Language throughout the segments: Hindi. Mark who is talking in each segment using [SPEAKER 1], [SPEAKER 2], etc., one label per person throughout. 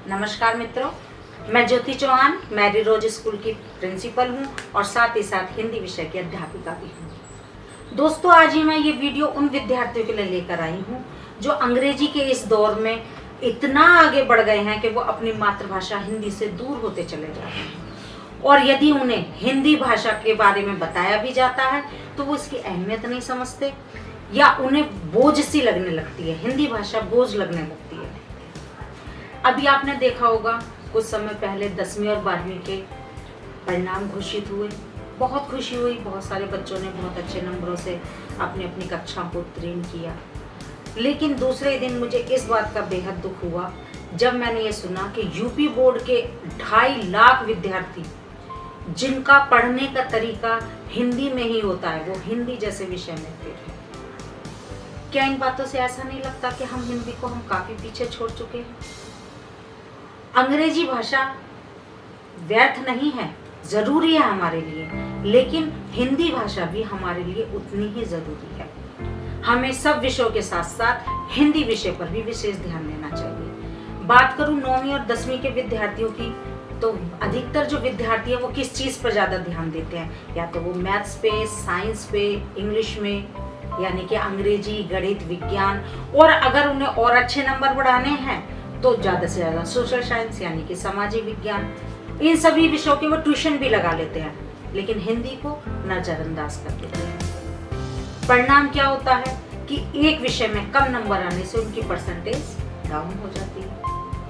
[SPEAKER 1] नमस्कार मित्रों, मैं ज्योति चौहान मैरी रोज स्कूल की प्रिंसिपल हूं और साथ ही साथ हिंदी विषय की अध्यापिका भी हूं। दोस्तों, आज ही मैं ये वीडियो उन विद्यार्थियों के लिए लेकर आई हूं जो अंग्रेजी के इस दौर में इतना आगे बढ़ गए हैं कि वो अपनी मातृभाषा हिंदी से दूर होते चले जा रहे हैं। और यदि उन्हें हिंदी भाषा के बारे में बताया भी जाता है तो वो इसकी अहमियत नहीं समझते या उन्हें बोझ सी लगने लगती है। हिंदी भाषा बोझ लगने लगती है। अभी आपने देखा होगा कुछ समय पहले 10वीं और 12वीं के परिणाम घोषित हुए। बहुत खुशी हुई, बहुत सारे बच्चों ने बहुत अच्छे नंबरों से अपनी अपनी कक्षाओं को उत्तीर्ण किया। लेकिन दूसरे दिन मुझे इस बात का बेहद दुख हुआ जब मैंने ये सुना कि यूपी बोर्ड के 2.5 लाख विद्यार्थी जिनका पढ़ने का तरीका हिंदी में ही होता है, वो हिंदी जैसे विषय में फेल हैं। क्या इन बातों से ऐसा नहीं लगता कि हम हिंदी को काफी पीछे छोड़ चुके हैं? अंग्रेजी भाषा व्यर्थ नहीं है, जरूरी है हमारे लिए, लेकिन हिंदी भाषा भी हमारे लिए उतनी ही जरूरी है। हमें सब विषयों के साथ साथ हिंदी विषय पर भी विशेष ध्यान देना चाहिए। बात करूं 9वीं और 10वीं के विद्यार्थियों की, तो अधिकतर जो विद्यार्थी है वो किस चीज पर ज्यादा ध्यान देते हैं? या तो वो मैथ्स पे, साइंस पे, इंग्लिश में, यानी कि अंग्रेजी, गणित, विज्ञान, और अगर उन्हें और अच्छे नंबर बढ़ाने हैं तो ज़्यादा से ज़्यादा सोशल साइंस यानी कि सामाजिक विज्ञान, इन सभी विषयों के वो ट्यूशन भी लगा लेते हैं, लेकिन हिंदी को नजरअंदाज कर देते हैं। परिणाम क्या होता है कि एक विषय में कम नंबर आने से उनकी परसेंटेज डाउन हो जाती है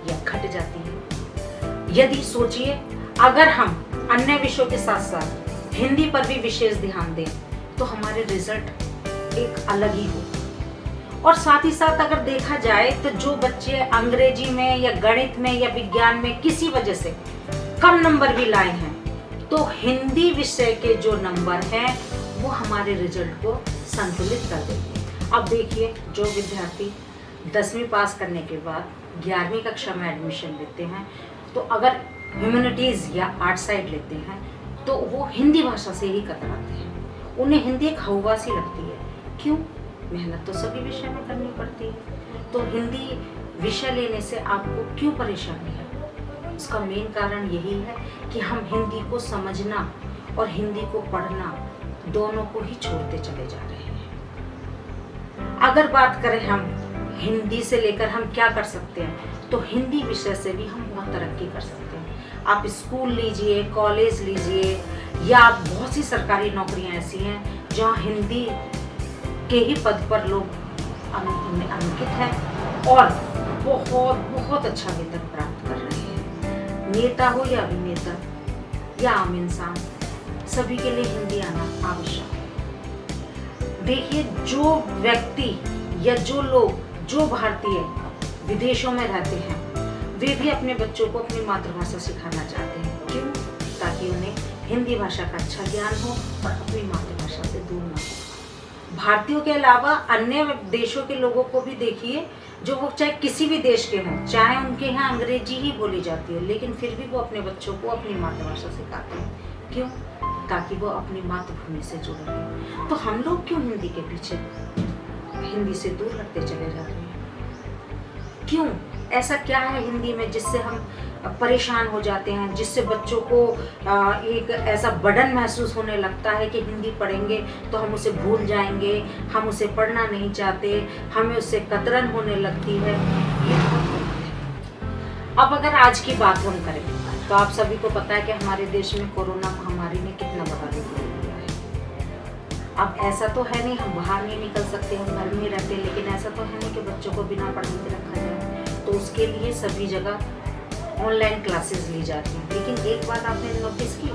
[SPEAKER 1] या घट जाती है। यदि सोचिए, अगर हम अन्य विषयों के साथ साथ हिंदी पर भी विशेष ध्यान दें तो हमारे रिजल्ट एक अलग ही हो। और साथ ही साथ अगर देखा जाए तो जो बच्चे अंग्रेजी में या गणित में या विज्ञान में किसी वजह से कम नंबर भी लाए हैं, तो हिंदी विषय के जो नंबर हैं वो हमारे रिजल्ट को संतुलित कर देते हैं। अब देखिए, जो विद्यार्थी 10वीं पास करने के बाद 11वीं कक्षा में एडमिशन लेते हैं, तो अगर ह्यूमैनिटीज या आर्ट साइड लेते हैं तो वो हिंदी भाषा से ही कतराते हैं। उन्हें हिंदी एक हवा सी लगती है। क्यों? मेहनत तो सभी विषय में करनी पड़ती है, तो हिंदी विषय लेने से आपको क्यों परेशानी है? उसका मेन कारण यही है कि हम हिंदी को समझना और हिंदी को पढ़ना दोनों को ही छोड़ते चले जा रहे हैं। अगर बात करें हम हिंदी से लेकर हम क्या कर सकते हैं, तो हिंदी विषय से भी हम बहुत तरक्की कर सकते हैं। आप स्कूल लीजिए, कॉलेज लीजिए, या बहुत सी सरकारी नौकरियां ऐसी हैं जहाँ हिंदी के ही पद पर लोग अंकित हैं और बहुत बहुत अच्छा वेतन प्राप्त कर रहे हैं। नेता हो या अभिनेता या आम इंसान, सभी के लिए हिंदी आना आवश्यक है। देखिए, जो व्यक्ति या जो लोग, जो भारतीय विदेशों में रहते हैं, वे भी अपने बच्चों को अपनी मातृभाषा सिखाना चाहते हैं। क्यों? ताकि उन्हें हिंदी भाषा का अच्छा ज्ञान हो और अपनी मातृभाषा से दूर न हो। भारतीयों के अलावा अन्य देशों के लोगों को भी देखिए, जो वो चाहे किसी भी देश के हों, चाहे उनके यहाँ अंग्रेजी ही बोली जाती है, लेकिन फिर भी वो अपने बच्चों को अपनी मातृभाषा सिखाते हैं। क्यों? ताकि वो अपनी मातृभूमि से जुड़े रहें। तो हम लोग क्यों हिंदी के पीछे, हिंदी से दूर हटते चले जा रहे हैं? क्यों? ऐसा क्या है हिंदी में जिससे हम परेशान हो जाते हैं, जिससे बच्चों को एक ऐसा बर्डन महसूस होने लगता है कि हिंदी पढ़ेंगे तो हम उसे भूल जाएंगे, हम उसे पढ़ना नहीं चाहते, हमें उससे कतरन होने लगती है। ये अब अगर आज की बात हम करें तो आप सभी को पता है कि हमारे देश में कोरोना महामारी ने कितना बड़ा रूप ले लिया है। अब ऐसा तो है नहीं हम बाहर नहीं निकल सकते, हम घर में रहते, लेकिन ऐसा तो है नहीं कि बच्चों को बिना पढ़ने के रखा जाए। तो उसके लिए सभी जगह ऑनलाइन क्लासेस ली जाती हैं। लेकिन एक बात आपने नोटिस की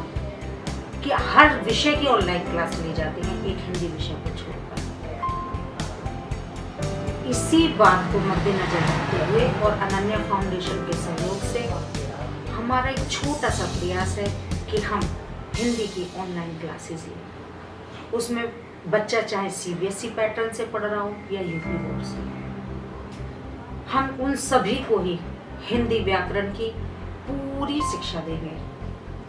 [SPEAKER 1] कि हर विषय की ऑनलाइन क्लास ली जाती है, एक हिंदी विषय को छोड़कर। इसी बात को मद्देनजर रखते हुए और अनन्या फाउंडेशन के सहयोग से हमारा एक छोटा सा प्रयास है कि हम हिंदी की ऑनलाइन क्लासेस लें। उसमें बच्चा चाहे सीबीएसई पैटर्न से पढ़ रहा हो या यूपी बोर्ड से, हम उन सभी को ही हिंदी व्याकरण की पूरी शिक्षा देंगे,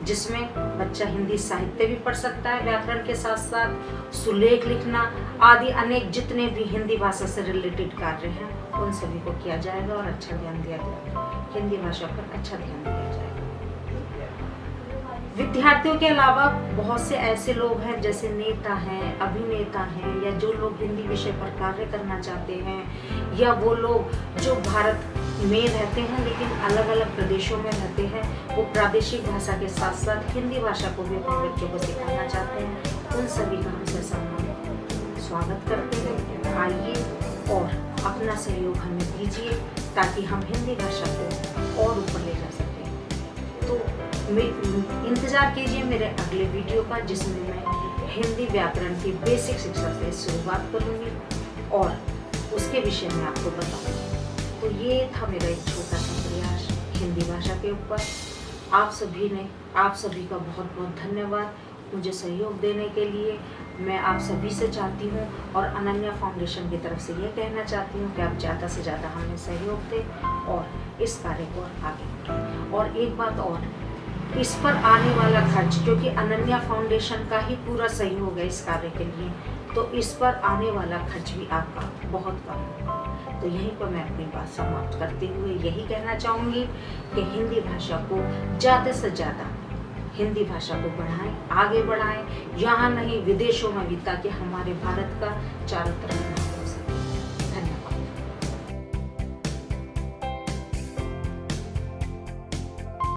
[SPEAKER 1] जिसमें बच्चा हिंदी साहित्य भी पढ़ सकता है, व्याकरण के साथ साथ सुलेख लिखना आदि अनेक जितने भी हिंदी भाषा से रिलेटेड कार्य हैं उन सभी को किया जाएगा और अच्छा ज्ञान दिया जाएगा। हिंदी भाषा पर अच्छा ध्यान दिया जाए। विद्यार्थियों के अलावा बहुत से ऐसे लोग हैं जैसे नेता हैं, अभिनेता हैं, या जो लोग हिंदी विषय पर कार्य करना चाहते हैं, या वो लोग जो भारत में रहते हैं लेकिन अलग अलग प्रदेशों में रहते हैं, वो प्रादेशिक भाषा के साथ साथ हिंदी भाषा को भी अपने बच्चों को सिखाना चाहते हैं। उन सभी का हम ससम्मान स्वागत करते हैं। आइए और अपना सहयोग हमें दीजिए ताकि हम हिंदी भाषा को और ऊपर ले जा सकें। तो इंतज़ार कीजिए मेरे अगले वीडियो का, जिसमें मैं हिंदी व्याकरण की बेसिक शिक्षा से शुरुआत करूँगी और उसके विषय में आपको बताऊँगी। तो ये था मेरा एक छोटा सा प्रयास हिंदी भाषा के ऊपर। आप सभी का बहुत बहुत धन्यवाद मुझे सहयोग देने के लिए। मैं आप सभी से चाहती हूँ और अनन्या फाउंडेशन की तरफ से ये कहना चाहती हूँ कि आप ज़्यादा से ज़्यादा हमें सहयोग दें और इस कार्य को आगे बढ़ाएं। और एक बात और, इस पर आने वाला खर्च, क्योंकि अनन्या फाउंडेशन का ही पूरा सहयोग है इस कार्य के लिए, तो इस पर आने वाला खर्च भी आपका बहुत कम होगा। तो यहीं पर मैं अपनी बात समाप्त करते हुए यही कहना चाहूँगी कि हिंदी भाषा को ज़्यादा से ज़्यादा हिंदी भाषा को बढ़ाएं, आगे बढ़ाएं, यहाँ नहीं विदेशों में भी, ताकि हमारे भारत का चारों तरफ